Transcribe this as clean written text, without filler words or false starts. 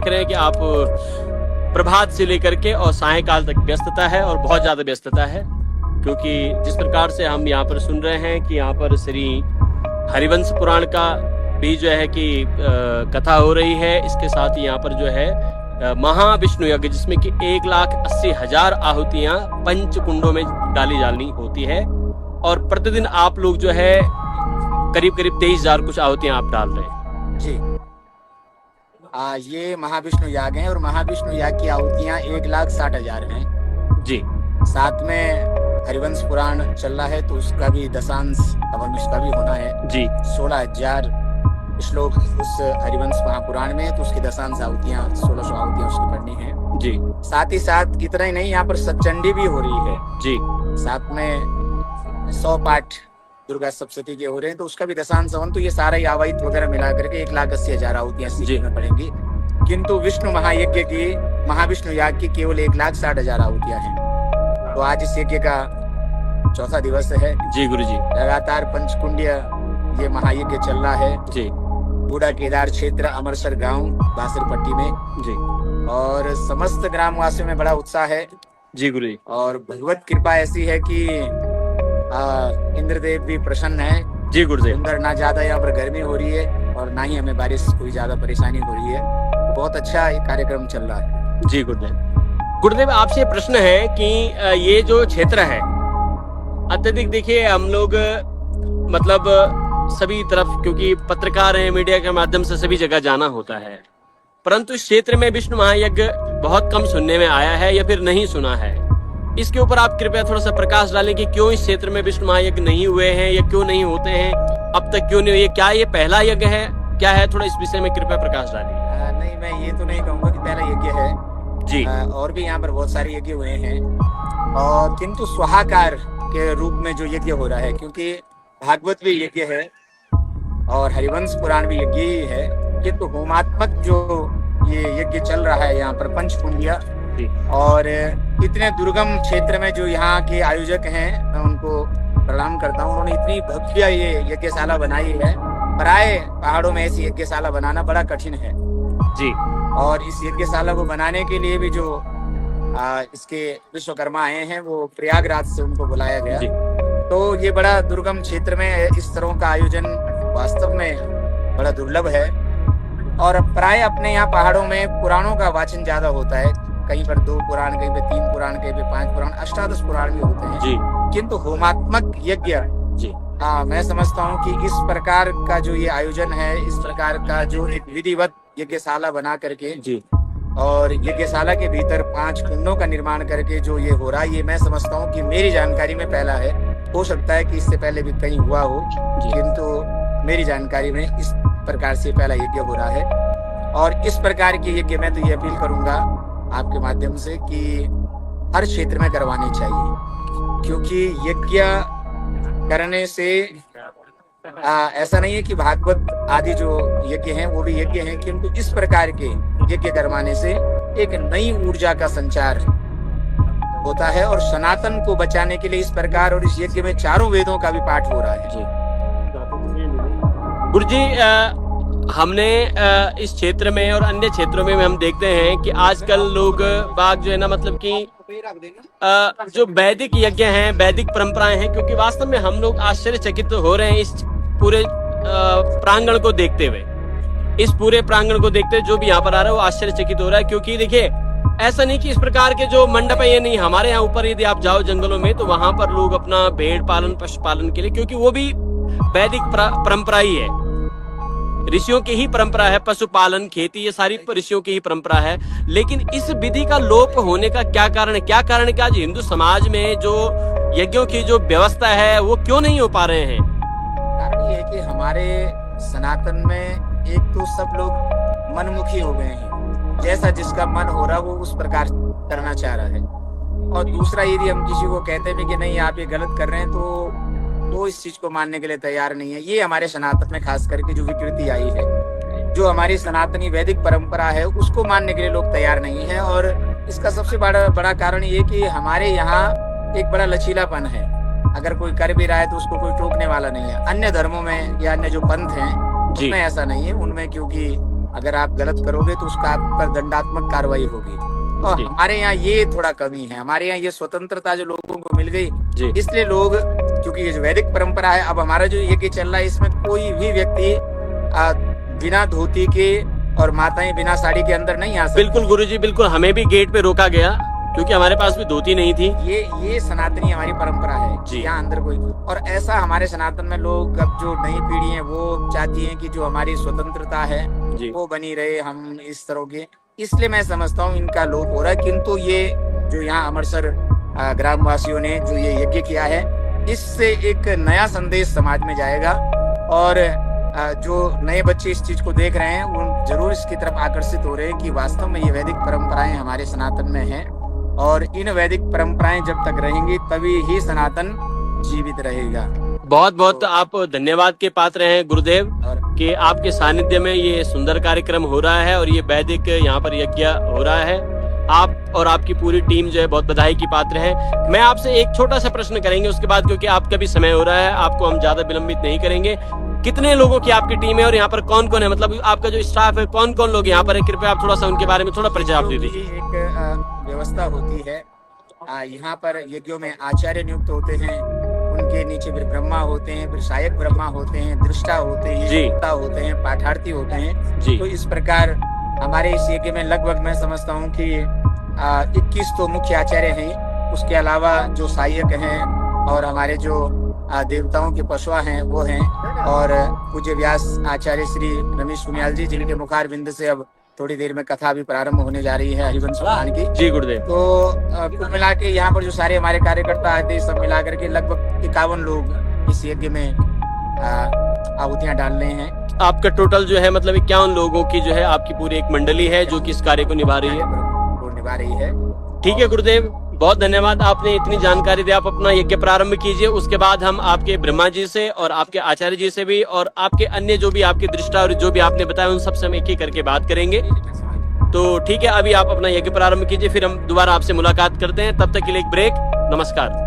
देख रहे हैं कि आप प्रभात से लेकर के और सायंकाल तक व्यस्तता है और बहुत ज्यादा व्यस्तता है, क्योंकि जिस प्रकार से हम यहाँ पर सुन रहे हैं कि यहाँ पर श्री हरिवंश पुराण का भी जो है कि कथा हो रही है। इसके साथ ही यहाँ पर जो है महाविष्णु यज्ञ, जिसमें कि 1,80,000 आहुतियां पंच कुंडों में डाली जानी होती है और प्रतिदिन आप लोग जो है करीब करीब 23,000 कुछ आहुतियां आप डाल रहे हैं जी। ये महाविष्णु याग है और महाविष्णु याग की आहुतियां 1,60,000 हैं जी। साथ में हरिवंश पुराण चल रहा है तो उसका भी दशांश हवन उसका भी होना है जी। 16,000 श्लोक उस हरिवंश महापुराण में, तो उसकी दशांश आहुतियां 1600 आहुतियां उसकी पढ़नी है जी। साथ ही साथ इतना ही नहीं, यहाँ पर सतचंडी भी हो रही है जी। साथ में 100 पाठ दुर्गा सप्तशती के हो रहे हैं, तो उसका भी दशांश हवन, तो ये सारा ही आवाहित वगैरह मिला करके 1,80,000 आहुतियां सीधी में पड़ेंगी। किंतु विष्णु महायज्ञ की, महाविष्णु याग की केवल 1,60,000 आहुतियां हैं। तो आज इस यज्ञ का चौथा दिवस है जी। गुरु जी, लगातार पंचकुंडीय ये महायज्ञ चल रहा है जी। बूढ़ा केदार क्षेत्र अमरसर गांव बासरपट्टी में जी। और समस्त ग्रामवासियों में बड़ा उत्साह है जी गुरु जी। और भगवत कृपा ऐसी है कि इंद्रदेव भी प्रसन्न है जी गुरुदेव। सुंदर, ना ज्यादा यहाँ पर गर्मी हो रही है और ना ही हमें बारिश कोई ज्यादा परेशानी हो रही है, तो बहुत अच्छा ये कार्यक्रम चल रहा है। जी गुरुदेव। गुरुदेव, आपसे प्रश्न है कि ये जो क्षेत्र है अत्यधिक, देखिए हम लोग मतलब सभी तरफ, क्योंकि पत्रकार हैं, मीडिया के माध्यम से सभी जगह जाना होता है, परंतु इस क्षेत्र में विष्णु महायज्ञ बहुत कम सुनने में आया है या फिर नहीं सुना है। इसके ऊपर आप कृपया थोड़ा सा प्रकाश डालें कि क्यों इस क्षेत्र में विष्णु महायज्ञ नहीं हुए हैं या क्यों नहीं होते हैं, अब तक क्यों नहीं हुए, क्या ये पहला यज्ञ है, क्या है, थोड़ा इस विषय में कृपया प्रकाश डालिए। नहीं, मैं ये तो नहीं कहूँगा कि पहला यज्ञ है जी। और भी यहाँ पर बहुत सारे यज्ञ हुए हैं, और किंतु स्वाहाकार के रूप में जो यज्ञ हो रहा है, क्योंकि भागवत भी यज्ञ है और हरिवंश पुराण भी यज्ञ ही है, किंतु होमात्मक जो ये यज्ञ चल रहा है यहाँ पर पंचकुंडिया, और इतने दुर्गम क्षेत्र में जो यहाँ के आयोजक हैं मैं उनको प्रणाम करता हूँ। उन्होंने इतनी भव्य ये यज्ञशाला बनाई है, प्राय पहाड़ों में ऐसी यज्ञशाला बनाना बड़ा कठिन है जी। और इस यज्ञशाला को बनाने के लिए भी जो इसके विश्वकर्मा आए हैं वो प्रयागराज से उनको बुलाया गया, तो ये बड़ा दुर्गम क्षेत्र में इस तरह का आयोजन वास्तव में बड़ा दुर्लभ है। और प्राय अपने यहाँ पहाड़ों में पुराणों का वाचन ज्यादा होता है, कहीं पर 2 पुराण, कहीं पे 3 पुराण, कहीं पे 5 पुराण, अष्टादश पुराण भी होते हैं जी। किंतु होमात्मक यज्ञ जी। मैं समझता हूँ कि इस प्रकार का जो ये आयोजन है, इस प्रकार का जो एक विधिवत यज्ञशाला बना करके जी और यज्ञशाला के भीतर 5 कुंडों का निर्माण करके जो ये हो रहा है, ये मैं समझता हूँ कि मेरी जानकारी में पहला है। हो सकता है कि इससे पहले भी कहीं हुआ हो, किंतु मेरी जानकारी में इस प्रकार से पहला यज्ञ हो रहा है। और इस प्रकार के यज्ञ मैं तो ये अपील करूंगा आपके माध्यम से कि हर क्षेत्र में करवाने चाहिए, क्योंकि यज्ञ करने से ऐसा नहीं है कि भागवत आदि जो यज्ञ हैं वो भी यज्ञ हैं, किंतु इस प्रकार के यज्ञ करवाने से एक नई ऊर्जा का संचार होता है और सनातन को बचाने के लिए इस प्रकार, और इस यज्ञ में 4 वेदों का भी पाठ हो रहा है। जी गुरु जी, हमने इस क्षेत्र में और अन्य क्षेत्रों में हम देखते हैं कि आजकल लोग बाग जो है ना, मतलब कि जो वैदिक यज्ञ हैं, वैदिक परंपराएं हैं, क्योंकि वास्तव में हम लोग आश्चर्यचकित हो रहे हैं इस पूरे प्रांगण को देखते हुए, इस पूरे प्रांगण को देखते हुए जो भी यहाँ पर आ रहा है वो आश्चर्यचकित हो रहा है। क्योंकि देखिए, ऐसा नहीं कि इस प्रकार के जो मंडप है ये नहीं, हमारे यहाँ ऊपर यदि आप जाओ जंगलों में तो वहां पर लोग अपना भेड़ पालन, पशुपालन के लिए, क्योंकि वो भी वैदिक परंपरा ही है, ऋषियों की ही परंपरा है, पशुपालन, खेती, ये सारी ऋषियों की ही परंपरा है। लेकिन इस विधि का लोप होने का क्या कारण है? क्या कारण है कि आज हिंदू समाज में जो यज्ञों की जो व्यवस्था है वो क्यों नहीं हो पा रहे हैं? कारण ये है कि हमारे सनातन में एक तो सब लोग मनमुखी हो गए हैं, जैसा जिसका मन हो रहा वो उस प्रकार करना चाह रहा है। और दूसरा, यदि हम किसी को कहते हैं कि नहीं आप ये गलत कर रहे हैं, तो इस चीज को मानने के लिए तैयार नहीं है। ये हमारे सनातन में खास करके जो विकृति आई है, जो हमारी सनातनी वैदिक परंपरा है, उसको मानने के लिए लोग तैयार नहीं है। और इसका सबसे बड़ा कारण ये कि हमारे यहाँ एक बड़ा लचीलापन है, अगर कोई कर भी रहा है तो उसको कोई टोकने वाला नहीं है। अन्य धर्मों में या अन्य जो पंथ हैं उनमें ऐसा नहीं है, उनमें क्योंकि अगर आप गलत करोगे तो उसका आप पर दंडात्मक कार्रवाई होगी। और जी। हमारे यहाँ ये थोड़ा कमी है, हमारे यहाँ ये स्वतंत्रता जो लोगों को मिल जी। गई, इसलिए लोग, क्योंकि ये जो वैदिक परंपरा है, अब हमारा जो यज्ञ चल रहा है इसमें कोई भी व्यक्ति बिना धोती के और माताएं बिना साड़ी के अंदर नहीं आ सकती। बिल्कुल गुरुजी, बिल्कुल, हमें भी गेट पे रोका गया क्योंकि हमारे पास भी धोती नहीं थी। ये सनातनी हमारी परंपरा है जी। यहाँ अंदर कोई, और ऐसा हमारे सनातन में लोग, अब जो नई पीढ़ी है वो चाहती है कि जो हमारी स्वतंत्रता है जी। वो बनी रहे, हम इस तरह के, इसलिए मैं समझता हूँ इनका लोप हो रहा है। किंतु ये जो यहाँ अमरसर ग्रामवासियों ने जो ये यज्ञ किया है, इससे एक नया संदेश समाज में जाएगा, और जो नए बच्चे इस चीज को देख रहे हैं वो जरूर इसकी तरफ आकर्षित हो रहे हैं कि वास्तव में ये वैदिक परंपराएं हमारे सनातन में हैं, और इन वैदिक परंपराएं जब तक रहेंगी तभी ही सनातन जीवित रहेगा। बहुत बहुत आप धन्यवाद के पात्र हैं गुरुदेव, और कि आपके सानिध्य में ये सुंदर कार्यक्रम हो रहा है और ये वैदिक यहाँ पर यज्ञ हो रहा है। आप और आपकी पूरी टीम जो है बहुत बधाई की पात्र है। मैं आपसे एक छोटा सा प्रश्न करेंगे उसके बाद, क्योंकि आपका भी समय हो रहा है, आपको हम ज्यादा विलंबित नहीं करेंगे। कितने लोगों की आपकी टीम है और यहाँ पर कौन कौन है, मतलब आपका जो स्टाफ है, कौन कौन लोग यहाँ पर है? कृपया आप थोड़ा सा उनके बारे में थोड़ा परिचय आप दे दीजिए। एक व्यवस्था होती है, यहाँ पर यज्ञों में आचार्य नियुक्त होते हैं, उनके नीचे फिर ब्रह्मा होते हैं, फिर सहायक ब्रह्मा होते हैं, दृष्टा होते हैं, जी। वक्ता होते हैं, पाठार्थी होते हैं। जी। तो इस प्रकार हमारे इस यज्ञ में लगभग मैं समझता हूँ कि 21 तो मुख्य आचार्य हैं, उसके अलावा जो सहायक हैं और हमारे जो देवताओं के पशुआ हैं वो हैं, और पूज्य व्यास आचार्य श्री रमेश सुनियाल जी, जिनके मुखार बिंद से अब थोड़ी देर में कथा भी प्रारंभ होने जा रही है हरिवंश पुराण की। जी गुरुदेव। तो कुल मिला के यहाँ पर जो सारे हमारे कार्यकर्ता आते हैं, सब मिला करके लगभग 51 लोग इस यज्ञ में आहुतियां डाल रहे हैं। आपका टोटल जो है मतलब 51 लोगों की जो है आपकी पूरी एक मंडली है जो कि इस कार्य को निभा रही है। वो निभा रही है। ठीक है गुरुदेव, बहुत धन्यवाद, आपने इतनी जानकारी दी। आप अपना यज्ञ प्रारंभ कीजिए, उसके बाद हम आपके ब्रह्मा जी से और आपके आचार्य जी से भी और आपके अन्य जो भी आपकी दृष्टा और जो भी आपने बताया उन सबसे हम एक एक करके बात करेंगे। तो ठीक है, अभी आप अपना यज्ञ प्रारंभ कीजिए, फिर हम दोबारा आपसे मुलाकात करते हैं। तब तक के लिए एक ब्रेक। नमस्कार।